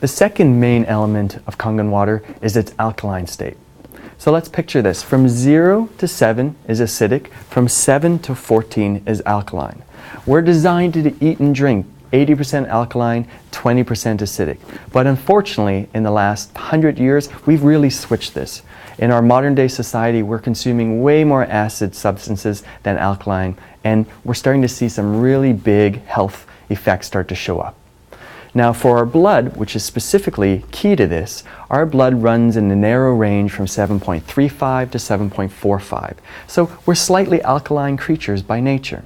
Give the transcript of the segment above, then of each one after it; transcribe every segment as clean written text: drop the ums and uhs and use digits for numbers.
The second main element of Kangen water is its alkaline state. So let's picture this. From 0 to 7 is acidic, from 7 to 14 is alkaline. We're designed to eat and drink 80% alkaline, 20% acidic. But unfortunately, in the last 100 years, we've really switched this. In our modern day society, we're consuming way more acid substances than alkaline, and we're starting to see some really big health effects start to show up. Now for our blood, which is specifically key to this, our blood runs in a narrow range from 7.35 to 7.45. So we're slightly alkaline creatures by nature.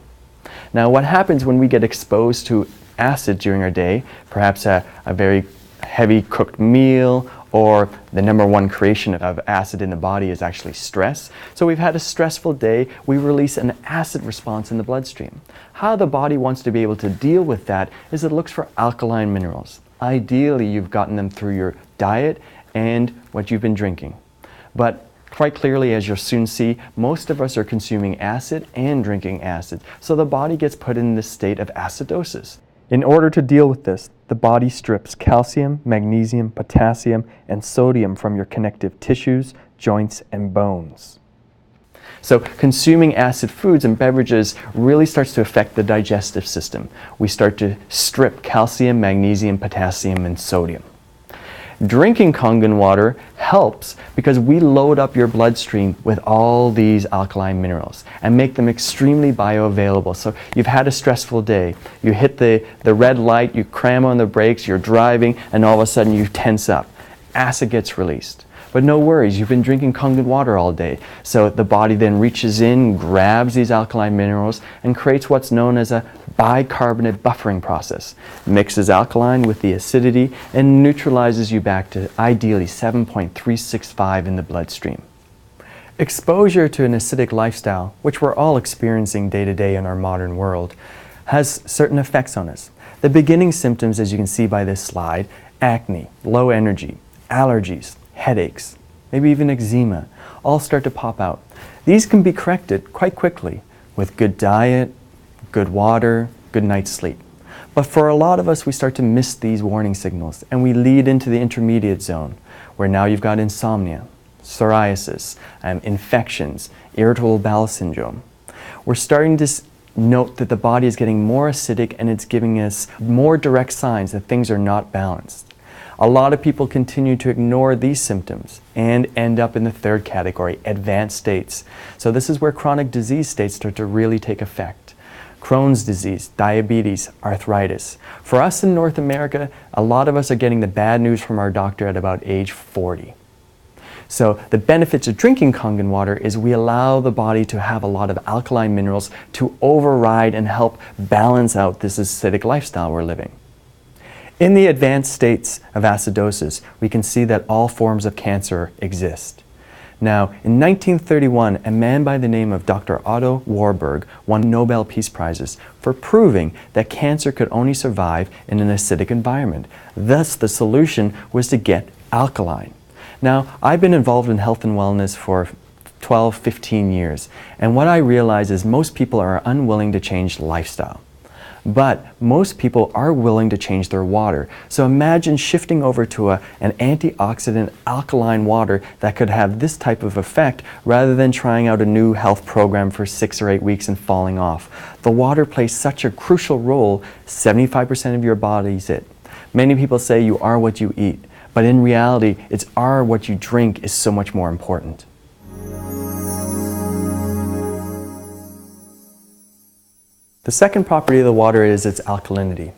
Now what happens when we get exposed to acid during our day, perhaps a very heavy cooked meal, or the #1 creation of acid in the body is actually stress. So we've had a stressful day, we release an acid response in the bloodstream. How the body wants to be able to deal with that is it looks for alkaline minerals. Ideally, you've gotten them through your diet and what you've been drinking. But quite clearly, as you'll soon see, most of us are consuming acid and drinking acid. So the body gets put in this state of acidosis. In order to deal with this, the body strips calcium, magnesium, potassium, and sodium from your connective tissues, joints, and bones. So consuming acid foods and beverages really starts to affect the digestive system. We start to strip calcium, magnesium, potassium, and sodium. Drinking Kangen water helps because we load up your bloodstream with all these alkaline minerals and make them extremely bioavailable. So you've had a stressful day, you hit the red light, you cram on the brakes, you're driving, and all of a sudden you tense up. Acid gets released. But no worries, you've been drinking Kangen water all day. So the body then reaches in, grabs these alkaline minerals, and creates what's known as a bicarbonate buffering process. Mixes alkaline with the acidity and neutralizes you back to ideally 7.365 in the bloodstream. Exposure to an acidic lifestyle, which we're all experiencing day to day in our modern world, has certain effects on us. The beginning symptoms, as you can see by this slide, acne, low energy, allergies, headaches, maybe even eczema, all start to pop out. These can be corrected quite quickly with good diet, good water, good night's sleep. But for a lot of us, we start to miss these warning signals and we lead into the intermediate zone where now you've got insomnia, psoriasis, infections, irritable bowel syndrome. We're starting to note that the body is getting more acidic and it's giving us more direct signs that things are not balanced. A lot of people continue to ignore these symptoms and end up in the third category, advanced states. So this is where chronic disease states start to really take effect. Crohn's disease, diabetes, arthritis. For us in North America, a lot of us are getting the bad news from our doctor at about age 40. So the benefits of drinking Kangen water is we allow the body to have a lot of alkaline minerals to override and help balance out this acidic lifestyle we're living. In the advanced states of acidosis, we can see that all forms of cancer exist. Now, in 1931, a man by the name of Dr. Otto Warburg won Nobel Peace Prizes for proving that cancer could only survive in an acidic environment. Thus, the solution was to get alkaline. Now, I've been involved in health and wellness for 12, 15 years, and what I realize is most people are unwilling to change lifestyle. But most people are willing to change their water. So imagine shifting over to an antioxidant alkaline water that could have this type of effect rather than trying out a new health program for 6 or 8 weeks and falling off. The water plays such a crucial role, 75% of your body's it. Many people say you are what you eat, but in reality, it's what you drink is so much more important. The second property of the water is its alkalinity.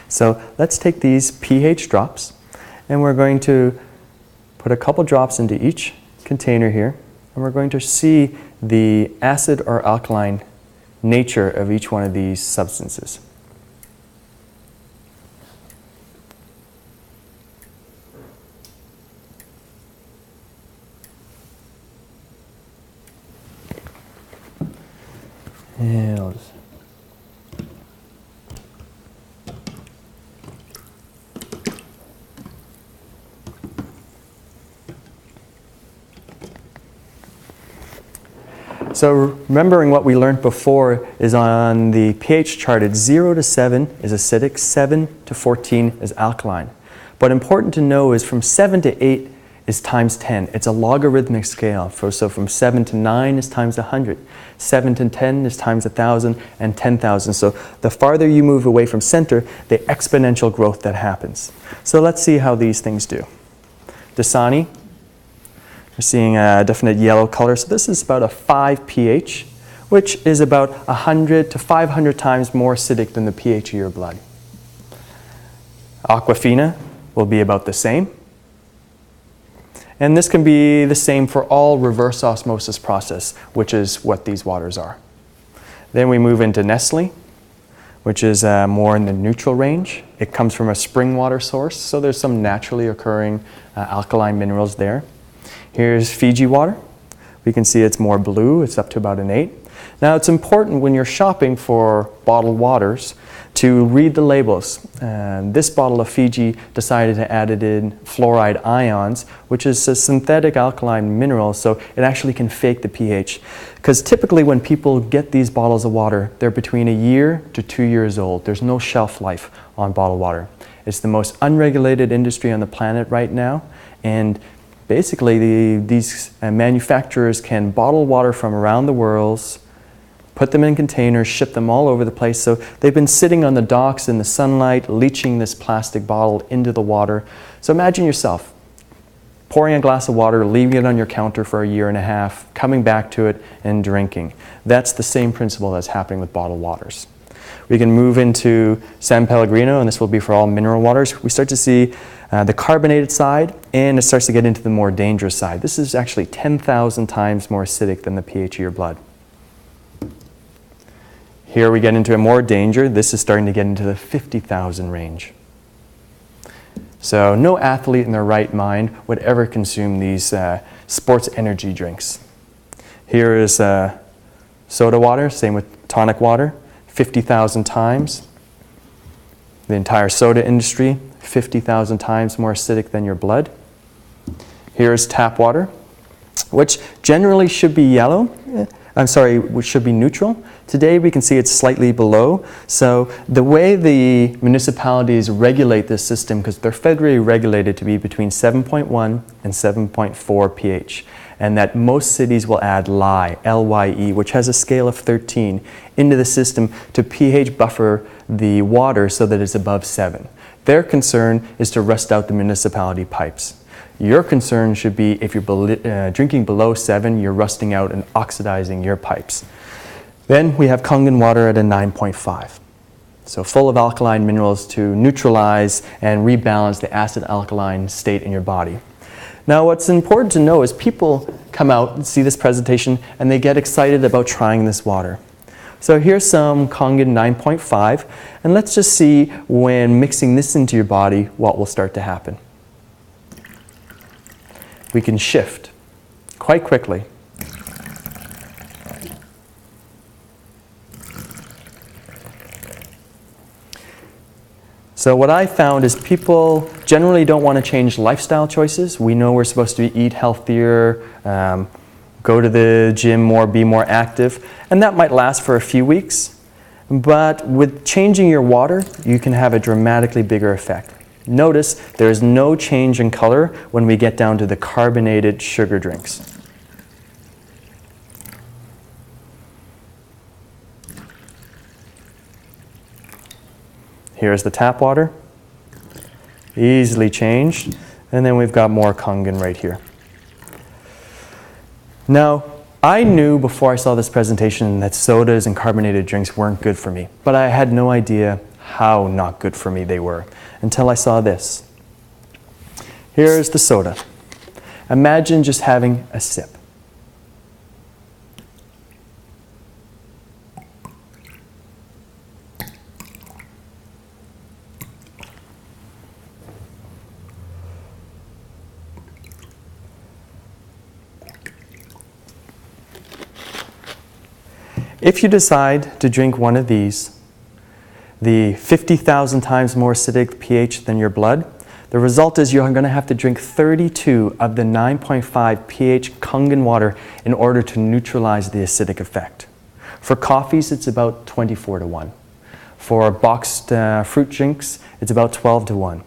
So let's take these pH drops and we're going to put a couple drops into each container here and we're going to see the acid or alkaline nature of each one of these substances. And I'll just So remembering what we learned before is on the pH chart, it's 0 to 7 is acidic, 7 to 14 is alkaline. But important to know is from 7 to 8 is times 10. It's a logarithmic scale. So from 7 to 9 is times 100. 7 to 10 is times 1,000 and 10,000. So the farther you move away from center, the exponential growth that happens. So let's see how these things do. Dasani, we're seeing a definite yellow color. So this is about a 5 pH, which is about 100 to 500 times more acidic than the pH of your blood. Aquafina will be about the same. And this can be the same for all reverse osmosis process, which is what these waters are. Then we move into Nestle, which is more in the neutral range. It comes from a spring water source, so there's some naturally occurring alkaline minerals there. Here's Fiji water. We can see it's more blue. It's up to about an 8. Now, it's important when you're shopping for bottled waters to read the labels. This bottle of Fiji decided to add it in fluoride ions, which is a synthetic alkaline mineral, so it actually can fake the pH. Because typically when people get these bottles of water, they're between 1 year to 2 years old. There's no shelf life on bottled water. It's the most unregulated industry on the planet right now, and basically these manufacturers can bottle water from around the world, put them in containers, ship them all over the place. So they've been sitting on the docks in the sunlight, leaching this plastic bottle into the water. So imagine yourself pouring a glass of water, leaving it on your counter for 1.5 years, coming back to it and drinking. That's the same principle that's happening with bottled waters. We can move into San Pellegrino, and this will be for all mineral waters. We start to see the carbonated side, and it starts to get into the more dangerous side. This is actually 10,000 times more acidic than the pH of your blood. Here we get into more danger. This is starting to get into the 50,000 range. So no athlete in their right mind would ever consume these sports energy drinks. Here is soda water, same with tonic water, 50,000 times. The entire soda industry, 50,000 times more acidic than your blood. Here is tap water, which generally should be yellow. Which should be neutral. Today we can see it's slightly below. So the way the municipalities regulate this system, because they're federally regulated to be between 7.1 and 7.4 pH, and that most cities will add lye, L-Y-E, which has a scale of 13, into the system to pH buffer the water so that it's above 7. Their concern is to rust out the municipality pipes. Your concern should be if you're drinking below 7, you're rusting out and oxidizing your pipes. Then we have Kangen water at a 9.5. So full of alkaline minerals to neutralize and rebalance the acid-alkaline state in your body. Now what's important to know is people come out and see this presentation and they get excited about trying this water. So here's some Kangen 9.5, and let's just see when mixing this into your body what will start to happen. We can shift quite quickly. So what I found is people generally don't want to change lifestyle choices. We know we're supposed to eat healthier, go to the gym more, be more active, and that might last for a few weeks. But with changing your water, you can have a dramatically bigger effect. Notice there is no change in color when we get down to the carbonated sugar drinks. Here's the tap water, easily changed, and then we've got more Kangen right here. Now, I knew before I saw this presentation that sodas and carbonated drinks weren't good for me, but I had no idea how not good for me they were until I saw this. Here's the soda. Imagine just having a sip. If you decide to drink one of these, the 50,000 times more acidic pH than your blood, the result is you're going to have to drink 32 of the 9.5 pH Kangen water in order to neutralize the acidic effect. For coffees, it's about 24 to 1. For boxed fruit drinks, it's about 12 to 1.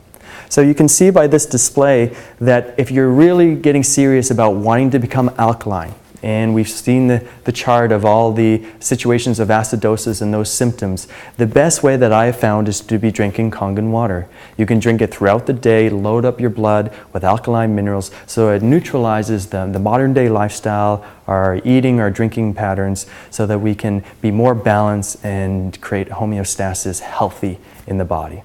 So you can see by this display that if you're really getting serious about wanting to become alkaline, and we've seen the chart of all the situations of acidosis and those symptoms, the best way that I have found is to be drinking Kangen water. You can drink it throughout the day, load up your blood with alkaline minerals, so it neutralizes the modern day lifestyle, our eating, our drinking patterns, so that we can be more balanced and create homeostasis healthy in the body.